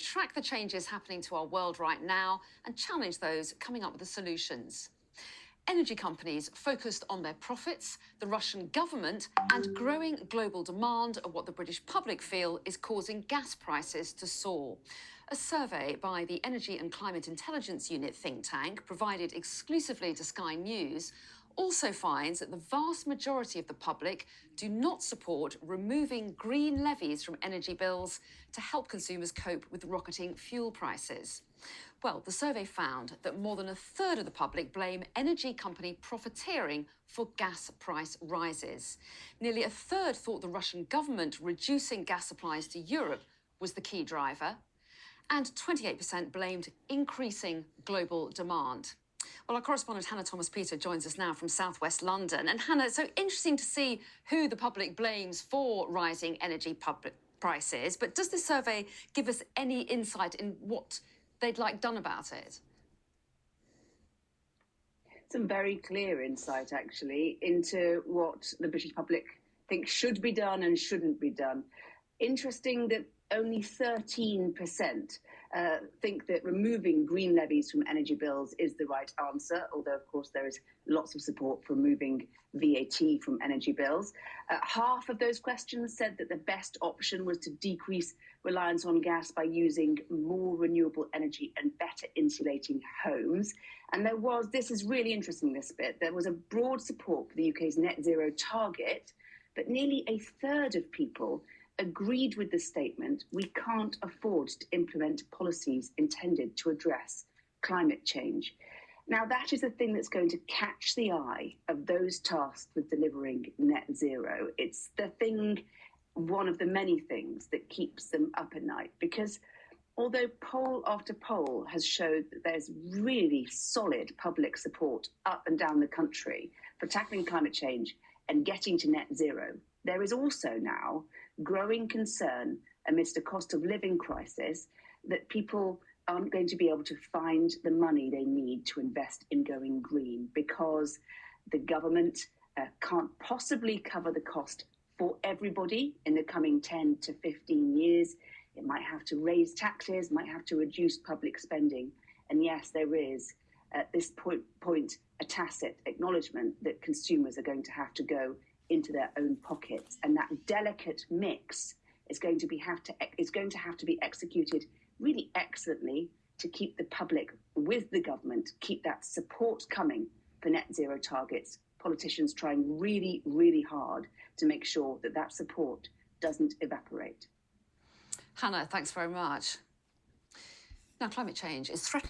track the changes happening to our world right now and challenge those coming up with the solutions. Energy companies focused on their profits, the Russian government, and growing global demand of what the British public feel is causing gas prices to soar. A survey by the Energy and Climate Intelligence Unit think tank, provided exclusively to Sky News, also finds that the vast majority of the public do not support removing green levies from energy bills to help consumers cope with rocketing fuel prices. Well, the survey found that more than a third of the public blame energy company profiteering for gas price rises. Nearly a third thought the Russian government reducing gas supplies to Europe was the key driver, and 28% blamed increasing global demand. Well, our correspondent Hannah Thomas-Peter joins us now from southwest London. And Hannah, so interesting to see who the public blames for rising energy prices. But does this survey give us any insight in what they'd like done about it? Some very clear insight, actually, into what the British public thinks should be done and shouldn't be done. Interesting that only 13% think that removing green levies from energy bills is the right answer, although, of course, there is lots of support for removing VAT from energy bills. Half of those questions said that the best option was to decrease reliance on gas by using more renewable energy and better insulating homes. And this is really interesting, this bit, there was a broad support for the UK's net zero target, but nearly a third of people agreed with the statement, we can't afford to implement policies intended to address climate change. Now, that is the thing that's going to catch the eye of those tasked with delivering net zero. It's the thing, one of the many things that keeps them up at night, because although poll after poll has showed that there's really solid public support up and down the country for tackling climate change and getting to net zero, there is also now growing concern amidst a cost of living crisis that people aren't going to be able to find the money they need to invest in going green because the government can't possibly cover the cost for everybody in the coming 10 to 15 years. It might have to raise taxes, might have to reduce public spending. And yes, there is at this point a tacit acknowledgement that consumers are going to have to go into their own pockets, and that delicate mix is going to have to be executed really excellently to keep the public with the government, keep that support coming for net zero targets. Politicians trying really, really hard to make sure that that support doesn't evaporate. Hannah, thanks very much. Now, climate change is threatening